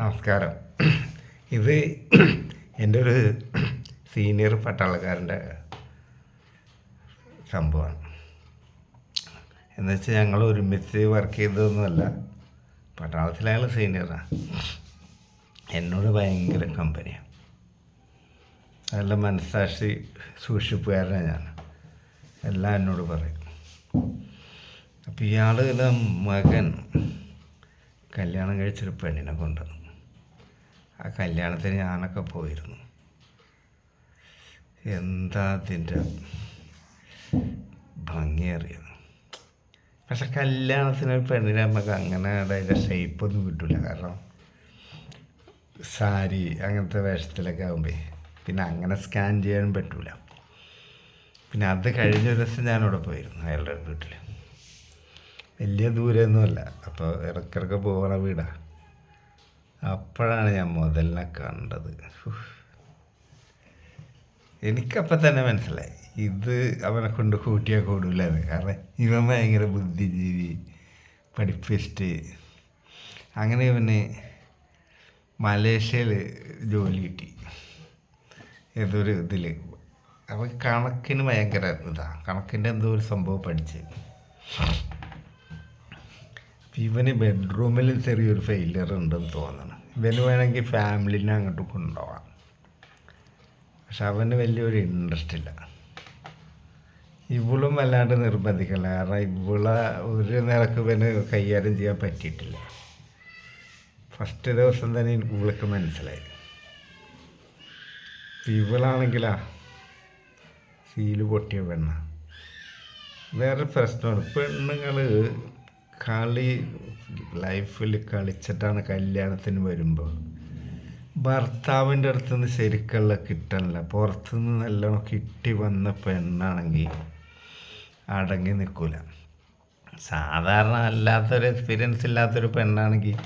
നമസ്കാരം. ഇത് എൻ്റെ ഒരു സീനിയർ പട്ടാളക്കാരൻ്റെ സംഭവമാണ്. എന്നുവെച്ചാൽ ഞങ്ങൾ ഒരുമിച്ച് വർക്ക് ചെയ്തതൊന്നുമല്ല. പട്ടാളത്തിൽ അയാൾ സീനിയറാണ്. എന്നോട് ഭയങ്കര കമ്പനിയാണ്. നല്ല മനസ്സാക്ഷി സൂക്ഷിപ്പുകാരനാണ് ഞാൻ. എല്ലാം എന്നോട് പറയും. അപ്പോൾ ഇയാളുടെ മകൻ കല്യാണം കഴിച്ചൊരു പെണ്ണിനെ കൊണ്ടുവന്നു. ആ കല്യാണത്തിന് ഞാനൊക്കെ പോയിരുന്നു. എന്താ അതിൻ്റെ ഭംഗിയറിയാം. പക്ഷെ കല്യാണത്തിന് ഒരു പെണ്ണിനെ നമുക്ക് അങ്ങനെ അതിൻ്റെ ഷേപ്പൊന്നും കിട്ടില്ല. കാരണം സാരി അങ്ങനത്തെ വേഷത്തിലൊക്കെ ആകുമ്പോൾ പിന്നെ അങ്ങനെ സ്കാൻ ചെയ്യാനും പറ്റില്ല. പിന്നെ അത് കഴിഞ്ഞൊരു ദിവസം ഞാനവിടെ പോയിരുന്നു അയാളുടെ വീട്ടിൽ. വലിയ ദൂരമൊന്നുമല്ല. അപ്പോൾ ഇടയ്ക്കിടയ്ക്ക് പോകണ വീടാണ്. അപ്പോഴാണ് ഞാൻ മുതലിനെ കണ്ടത്. എനിക്കപ്പം തന്നെ മനസ്സിലായി ഇത് അവനെ കൊണ്ട് കൂട്ടിയാൽ കൂടില്ലെന്ന്. കാരണം ഇവൻ ഭയങ്കര ബുദ്ധിജീവി, പഠിപ്പിസ്റ്റ്. അങ്ങനെ ഇവന് മലേഷ്യയിൽ ജോലി കിട്ടി ഏതൊരു ഇതിൽ. അവൻ കണക്കിന് ഭയങ്കര ഇതാണ്. കണക്കിൻ്റെ എന്തോ ഒരു സംഭവം പഠിച്ച് ഇവന് ബെഡ്റൂമിൽ ചെറിയൊരു ഫെയിലിയർ ഉണ്ടെന്ന് തോന്നണം. ഇവന് വേണമെങ്കിൽ ഫാമിലിനെ അങ്ങോട്ട് കൊണ്ടുപോകാം. പക്ഷെ അവന് വലിയൊരു ഇൻട്രസ്റ്റ് ഇല്ല. ഇവളും വല്ലാണ്ട് നിർബന്ധിക്കില്ല. കാരണം ഇവളെ ഒരു നിലക്ക് ഇവന് കൈകാര്യം ചെയ്യാൻ പറ്റിയിട്ടില്ല. ഫസ്റ്റ് ദിവസം തന്നെ ഇവൾക്ക് മനസ്സിലായി. ഇവളാണെങ്കിലാ സീല് പൊട്ടിയ പെണ്ണ. വേറെ പ്രശ്നമാണ്, പെണ്ണുങ്ങൾ ലൈഫിൽ കളിച്ചിട്ടാണ് കല്യാണത്തിന് വരുമ്പോൾ ഭർത്താവിൻ്റെ അടുത്തുനിന്ന് ശരിക്കുള്ള കിട്ടണില്ല. പുറത്തുനിന്ന് നല്ലോണം കിട്ടി വന്ന പെണ്ണാണെങ്കിൽ അടങ്ങി നിൽക്കില്ല. സാധാരണ അല്ലാത്തൊരു എക്സ്പീരിയൻസ് ഇല്ലാത്തൊരു പെണ്ണാണെങ്കിൽ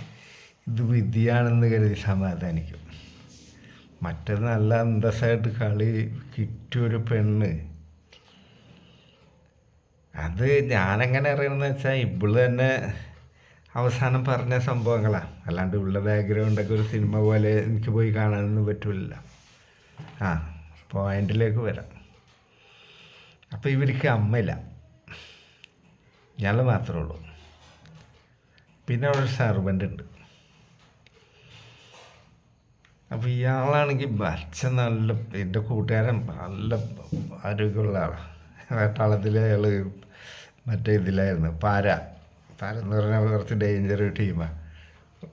ഇത് വിധിയാണെന്ന് കരുതി സമാധാനിക്കും. മറ്റത് നല്ല അന്തസ്സായിട്ട് കളി കിട്ടിയൊരു പെണ്ണ്. അത് ഞാനെങ്ങനെ അറിയണമെന്ന് വെച്ചാൽ ഇവള് തന്നെ അവസാനം പറഞ്ഞ സംഭവങ്ങളാണ്. അല്ലാണ്ട് ഉള്ള ബാക്ക്ഗ്രൗണ്ടൊക്കെ ഒരു സിനിമ പോലെ എനിക്ക് പോയി കാണാനൊന്നും പറ്റില്ല. പോയിന്റിലേക്ക് വരാം. അപ്പോൾ ഇവർക്ക് അമ്മയില്ല, ഇയാൾ മാത്രമേ ഉള്ളൂ. പിന്നെ അവിടെ ഒരു സെർവൻ്റ് ഉണ്ട്. അപ്പോൾ ഇയാളാണെങ്കിൽ അച്ഛൻ നല്ല, എൻ്റെ കൂട്ടുകാരൻ നല്ല ആരോഗ്യമുള്ള ആളാണ്. പട്ടാളത്തിലെ അയാൾ മറ്റേ ഇതിലായിരുന്നു, പാര എന്ന് പറഞ്ഞാൽ കുറച്ച് ഡേഞ്ചർ ടീമാണ്.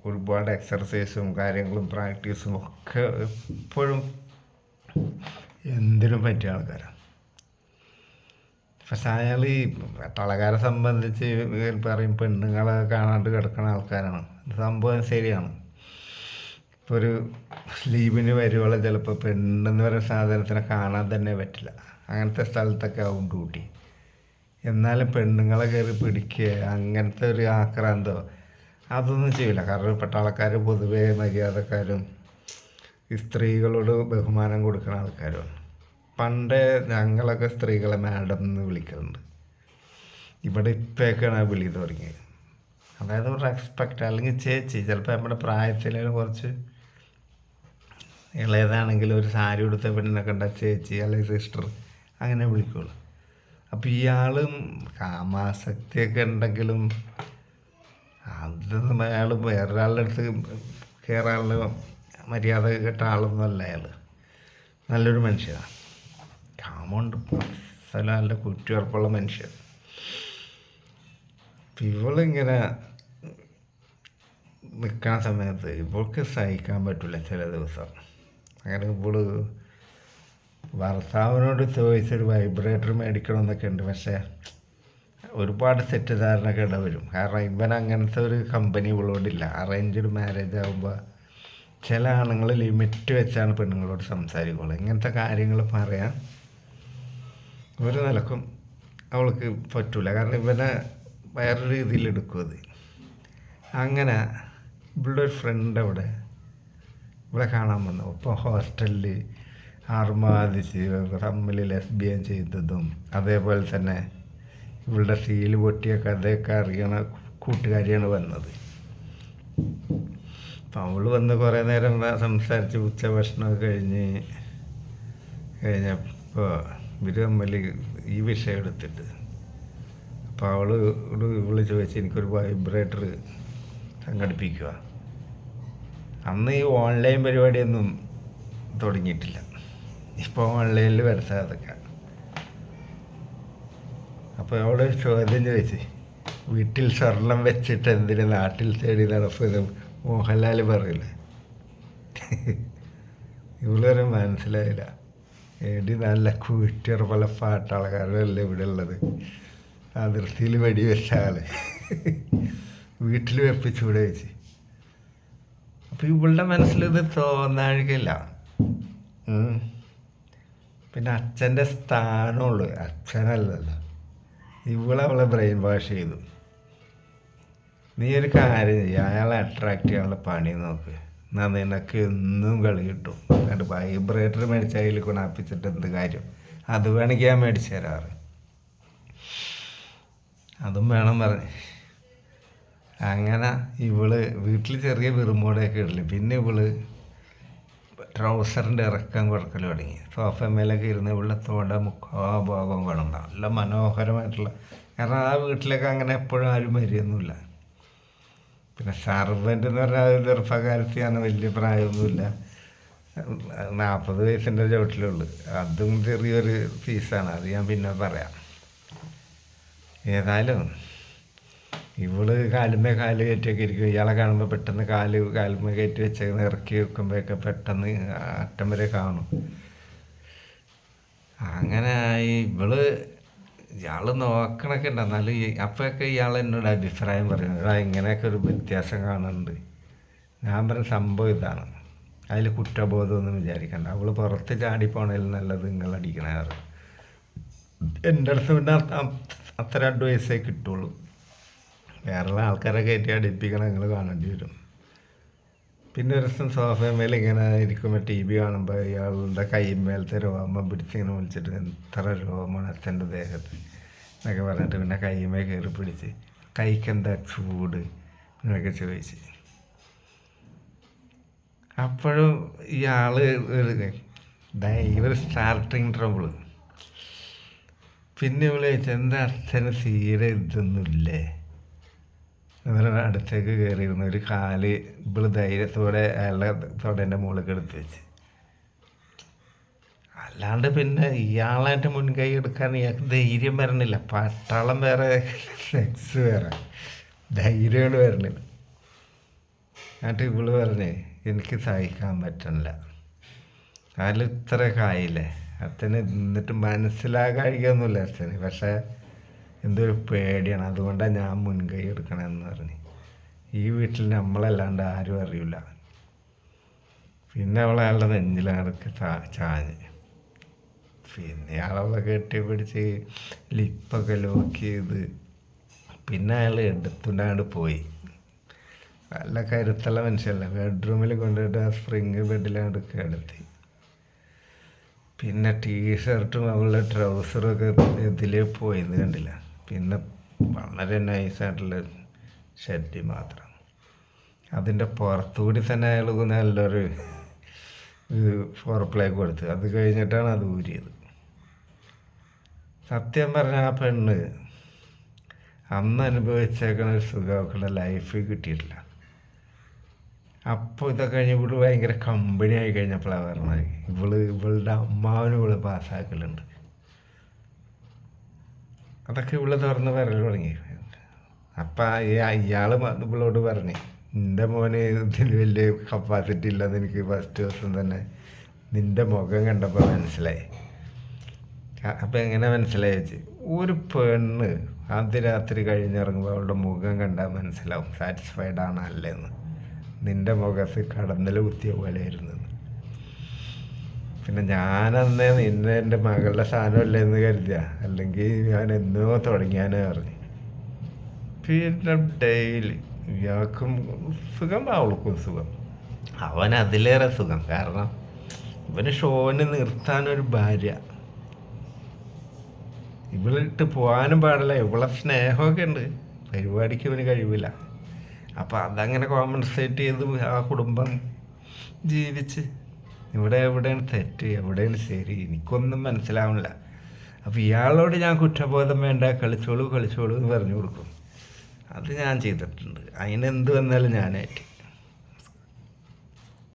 ഒരുപാട് എക്സർസൈസും കാര്യങ്ങളും പ്രാക്ടീസും ഒക്കെ എപ്പോഴും എന്തിനും പറ്റിയ ആൾക്കാരാണ്. പക്ഷെ അയാൾ ഈ പട്ടാളക്കാരെ സംബന്ധിച്ച് പറയും പെണ്ണുങ്ങളെ കാണാണ്ട് കിടക്കുന്ന ആൾക്കാരാണ്. സംഭവം ശരിയാണ്. ഇപ്പോൾ ഒരു ലീവിന് വരുവോളം ചിലപ്പോൾ പെണ്ണെന്ന് പറയുന്ന സാധനത്തിനെ കാണാൻ തന്നെ പറ്റില്ല. അങ്ങനത്തെ സ്ഥലത്തൊക്കെ ആവും ഡ്യൂട്ടി. എന്നാലും പെണ്ണുങ്ങളെ കയറി പിടിക്കുക അങ്ങനത്തെ ഒരു ആക്രാന്തോ അതൊന്നും ചെയ്യില്ല. കാരണം പട്ടാളക്കാർ പൊതുവേ മര്യാദക്കാരും സ്ത്രീകളോട് ബഹുമാനം കൊടുക്കുന്ന ആൾക്കാരുമാണ്. പണ്ട് ഞങ്ങളൊക്കെ സ്ത്രീകളെ മാഡം എന്ന് വിളിക്കലുണ്ട്. ഇവിടെ ഇപ്പോഴൊക്കെയാണ് ആ വിളി തുടങ്ങിയത്. അതായത് ഒരു റെസ്പെക്റ്റ്, അല്ലെങ്കിൽ ചേച്ചി. ചിലപ്പോൾ നമ്മുടെ പ്രായത്തിലും കുറച്ച് ഇളയതാണെങ്കിലും ഒരു സാരി കൊടുത്ത പെണ്ണിനെ കണ്ട ചേച്ചി അല്ലെങ്കിൽ സിസ്റ്റർ അങ്ങനെ വിളിക്കുള്ളൂ. അപ്പോൾ ഇയാളും കാമാസക്തിയൊക്കെ ഉണ്ടെങ്കിലും അതൊന്നും അയാൾ വേറൊരാളുടെ അടുത്ത് കയറാനുള്ള മര്യാദ കേട്ട ആളൊന്നും അല്ല അയാൾ. നല്ലൊരു മനുഷ്യനാണ്. കാമുണ്ട്, നല്ല കുറ്റിയുറപ്പുള്ള മനുഷ്യൻ. ഇവളിങ്ങനെ നിൽക്കുന്ന സമയത്ത് ഇവൾക്ക് സഹിക്കാൻ പറ്റില്ല ചില ദിവസം. അങ്ങനെ ഇവള് ഭർത്താവിനോട് ചോദിച്ചൊരു വൈബ്രേറ്റർ മേടിക്കണമെന്നൊക്കെ ഉണ്ട്. പക്ഷേ ഒരുപാട് തെറ്റിദ്ധാരണയൊക്കെ ഇടവരും. കാരണം ഇവൻ അങ്ങനത്തെ ഒരു കമ്പനി ഇവളോടില്ല. അറേഞ്ച്ഡ് മാരേജ് ആകുമ്പോൾ ചില ആണുങ്ങൾ ലിമിറ്റ് വെച്ചാണ് പെണ്ണുങ്ങളോട് സംസാരിക്കുള്ളൂ. ഇങ്ങനത്തെ കാര്യങ്ങൾ പറയാൻ ഒരു നിലക്കും അവൾക്ക് പറ്റില്ല. കാരണം ഇവനെ വേറൊരു രീതിയിൽ എടുക്കും അത്. അങ്ങനെ ഇവളുടെ ഒരു ഫ്രണ്ട് അവിടെ ഇവിടെ കാണാൻ വന്നു. ഇപ്പോൾ ഹോസ്റ്റലിൽ ആർമാദിച്ച് തമ്മിൽ ലെസ്ബിയൻ ചെയ്തതും അതേപോലെ തന്നെ ഇവളുടെ സീല് പൊട്ടിയ കഥയൊക്കെ അറിയണ കൂട്ടുകാരിയാണ് വന്നത്. അപ്പം അവൾ വന്ന് കുറേ നേരം സംസാരിച്ച് ഭക്ഷണമൊക്കെ കഴിഞ്ഞപ്പോൾ ഇവർ തമ്മിൽ ഈ വിഷയം എടുത്തിട്ട് അപ്പോൾ ഇവള് ചോദിച്ചു എനിക്കൊരു വൈബ്രേറ്റർ സംഘടിപ്പിക്കുക. അന്ന് ഈ ഓൺലൈൻ പരിപാടിയൊന്നും തുടങ്ങിയിട്ടില്ല. ഇപ്പോൾ ഓൺലൈനിൽ വരുത്താം അതൊക്കെ. അപ്പോൾ അവളൊരു ചോദ്യം ചോദിച്ചു, വീട്ടിൽ സ്വർണം വെച്ചിട്ട് എന്തിന് നാട്ടിൽ തേടി നടപ്പത് മോഹൻലാൽ പറയില്ല. ഇവളൊരു മനസ്സിലായില്ല. എടി നല്ല കൂറ്റുറപ്പുള്ള പാട്ടാൾക്കാരല്ലേ ഇവിടെ ഉള്ളത്, അതിർത്തിയിൽ വെടിവെച്ച ആള് വീട്ടിൽ വെപ്പിച്ചൂടെ വെച്ച്. അപ്പം ഇവളുടെ മനസ്സിലിത് തോന്നാഴികയില്ല. പിന്നെ അച്ഛൻ്റെ സ്ഥാനമുള്ളൂ, അച്ഛനല്ലല്ലോ. ഇവളവളെ ബ്രെയിൻ വാഷ് ചെയ്തു. നീ ഒരു കാര്യം ചെയ്യുക, അയാളെ അട്രാക്റ്റ് ചെയ്യാനുള്ള പണി നോക്ക്, എന്നാൽ നിനക്ക് എന്നും കളി കിട്ടും. എന്നിട്ട് വൈബ്രേറ്റർ മേടിച്ച അതിൽ ഗുണാപ്പിച്ചിട്ട് എന്ത് കാര്യം? അത് വേണമെങ്കിൽ ഞാൻ മേടിച്ചു തരാറ്, അതും വേണം പറഞ്ഞ്. അങ്ങനെ ഇവള് വീട്ടിൽ ചെറിയ വെറുമോടെയൊക്കെ ഇടല്. പിന്നെ ഇവള് ട്രൗസറിൻ്റെ ഇറക്കം കൊടുക്കൽ തുടങ്ങി. സോഫമേലൊക്കെ ഇരുന്ന് ഇവളുടെ തോണ്ട മുക്കാഭാഗം വേണം, നല്ല മനോഹരമായിട്ടുള്ള. കാരണം ആ വീട്ടിലൊക്കെ അങ്ങനെ എപ്പോഴും ആരും വരികയൊന്നുമില്ല. പിന്നെ സർവൻ്റ് എന്ന് പറഞ്ഞാൽ ചെറുപ്പക്കാരത്തിയാണ്, വലിയ പ്രായമൊന്നുമില്ല, 40 വയസ്സിൻ്റെ ചുവട്ടിലുള്ളു. അതും ചെറിയൊരു ഫീസാണ്, അത് ഞാൻ പിന്നെ പറയാം. ഏതായാലും ഇവള് കാലുമേ കാല് കയറ്റിയൊക്കെ ഇരിക്കും. ഇയാളെ കാണുമ്പോൾ പെട്ടെന്ന് കാലുമേ കയറ്റി വെച്ചേന്ന് ഇറക്കി വെക്കുമ്പോഴൊക്കെ പെട്ടെന്ന് അറ്റം വരെ കാണും. അങ്ങനെ ഇയാൾ നോക്കണൊക്കെ ഉണ്ട്. എന്നാലും അപ്പോഴൊക്കെ ഇയാൾ എന്നോട് അഭിപ്രായം പറയുന്നത്, ഇങ്ങനെയൊക്കെ ഒരു വ്യത്യാസം കാണുന്നുണ്ട്. ഞാൻ പറഞ്ഞ സംഭവം ഇതാണ്, അതിൽ കുറ്റബോധമൊന്നും വിചാരിക്കണ്ട. അവൾ പുറത്ത് ചാടിപ്പോണതിൽ നല്ലത് നിങ്ങളടിക്കണേറ്. എൻ്റെ അടുത്ത് പിന്നെ അത്ര അഡ്വൈസേ കിട്ടുള്ളൂ. വേറെ ആൾക്കാരെ കയറ്റി അടിപ്പിക്കണം, നിങ്ങൾ കാണേണ്ടി വരും. പിന്നെ ഒരു ദിവസം സോഫയമേൽ ഇങ്ങനെ ഇരിക്കുമ്പോൾ TV കാണുമ്പോൾ ഇയാളുടെ കൈമേലത്തെ രോമം പിടിച്ചിങ്ങനെ വിളിച്ചിട്ട്, എത്ര രോമമാണ് അച്ഛൻ്റെ ദേഹത്ത് എന്നൊക്കെ പറഞ്ഞിട്ട് പിന്നെ കൈമേ കയറി പിടിച്ച്, കൈക്കെന്താ ചൂട് എന്നൊക്കെ ചോദിച്ച്. അപ്പോഴും ഇയാൾ ഒരു സ്റ്റാർട്ടിങ് ട്രബിള്. പിന്നെ ഇവള് ചോദിച്ചു, എന്താ അച്ഛന് തീരെ ഇതൊന്നുമില്ലേ? എന്നിട്ട് അടുത്തേക്ക് കയറിയിരുന്നു. ഒരു കാല് ഇവള് ധൈര്യത്തോടെ അയാളുടെ തൊടേൻ്റെ മുകളിൽ എടുത്ത് വെച്ച്. അല്ലാണ്ട് പിന്നെ ഇയാളായിട്ട് മുൻകൈ എടുക്കാൻ ഇയാൾക്ക് ധൈര്യം വരണില്ല. പട്ടാളം വേറെ, സെക്സ് വേറെ, ധൈര്യങ്ങൾ വരണില്ല. എന്നിട്ട് ഇവള് പറഞ്ഞേ, എനിക്ക് സഹിക്കാൻ പറ്റണില്ല, അതിൽ ഇത്ര കായില്ലേ അച്ഛന്. എന്നിട്ട് മനസ്സിലാകാഴിക്കൊന്നുമില്ല അച്ഛന്, പക്ഷേ എന്തൊരു പേടിയാണ്, അതുകൊണ്ടാണ് ഞാൻ മുൻകൈ എടുക്കണമെന്ന് പറഞ്ഞ്. ഈ വീട്ടിൽ നമ്മളല്ലാണ്ട് ആരും അറിയില്ല. പിന്നെ അവളയാളുടെ നെഞ്ചിലടക്ക് ചാഞ്ഞ്. പിന്നെ അയാളെ കെട്ടിപ്പിടിച്ച് ലിപ്പൊക്കെ ലോക്ക് ചെയ്ത് പിന്നെ അയാൾ എടുത്തുകൊണ്ടാണ്ട് പോയി. നല്ല കരുത്തുള്ള മനുഷ്യല്ല. ബെഡ്റൂമിൽ കൊണ്ടുപോയിട്ട് ആ സ്പ്രിങ് ബെഡിലാണ്ട് കിടത്തി. പിന്നെ ടീഷർട്ടും അവളുടെ ട്രൗസറൊക്കെ ഇതിലേ പോയെന്ന് കണ്ടില്ല. പിന്നെ വളരെ നൈസായിട്ടുള്ള ഷർട്ട് മാത്രം. അതിൻ്റെ പുറത്തുകൂടി തന്നെ അയാൾ നല്ലൊരു ഫോർപ്ലേ കൊടുത്ത്, അത് കഴിഞ്ഞിട്ടാണ് അത് ഊരിയത്. സത്യം പറഞ്ഞാൽ ആ പെണ്ണ് അന്ന് അനുഭവിച്ചേക്കണ ഒരു സുഖം അവളുടെ ലൈഫിൽ കിട്ടിയിട്ടില്ല. അപ്പോൾ ഇതൊക്കെ കഴിഞ്ഞ് ഇവള് ഭയങ്കര കമ്പനി ആയി കഴിഞ്ഞപ്പോഴാണ് പറഞ്ഞത്, ഇവളുടെ അമ്മാവനും ഇവള് പാസ്സാക്കലുണ്ട്. അതൊക്കെ ഇവള് തുറന്ന് പറയൽ തുടങ്ങി. അപ്പം ഇയാൾ ഇവളോട് പറഞ്ഞ്, നിൻ്റെ മോന് ഇതിന് വലിയ കപ്പാസിറ്റി ഇല്ലെന്ന് എനിക്ക് ഫസ്റ്റ് ദിവസം തന്നെ നിൻ്റെ മുഖം കണ്ടപ്പോൾ മനസ്സിലായി. അപ്പം എങ്ങനെ മനസ്സിലായി വെച്ച്, ഒരു പെണ്ണ് ആദ്യ രാത്രി കഴിഞ്ഞിറങ്ങുമ്പോൾ അവളുടെ മുഖം കണ്ടാൽ മനസ്സിലാവും സാറ്റിസ്ഫൈഡ് ആണ് അല്ലേന്ന്. നിൻ്റെ മുഖത്ത് കടന്നൽ കുത്തിയ പോലെ ആയിരുന്നു. പിന്നെ ഞാനന്നേ നിന്നെ എൻ്റെ മകളുടെ സാധനമല്ലേ എന്ന് കരുതിയ, അല്ലെങ്കിൽ ഞാൻ എന്നോ തുടങ്ങിയാനേ പറഞ്ഞു. പിന്നെ ഡെയിലി ഇയാൾക്കും സുഖം, അവൾക്കും സുഖം, അവൻ അതിലേറെ സുഖം. കാരണം ഇവന് ഷോന് നിർത്താനൊരു ഭാര്യ, ഇവളിട്ട് പോകാനും പാടില്ല. ഇവളെ സ്നേഹമൊക്കെ ഉണ്ട്, പരിപാടിക്ക് ഇവന് കഴിവില്ല. അപ്പോൾ അതങ്ങനെ കോമ്പൻസേറ്റ് ചെയ്ത് ആ കുടുംബം ജീവിച്ച് ഇവിടെ എവിടെയാണ് തെറ്റ് എവിടെയാണ് ശരി എനിക്കൊന്നും മനസ്സിലാവണില്ല. അപ്പോൾ ഇയാളോട് ഞാൻ കുറ്റബോധം വേണ്ട, കളിച്ചോളൂ കളിച്ചോളൂ എന്ന് പറഞ്ഞു കൊടുക്കും. അത് ഞാൻ ചെയ്തിട്ടുണ്ട്. അതിനെന്ത് വന്നാലും ഞാനായിട്ട്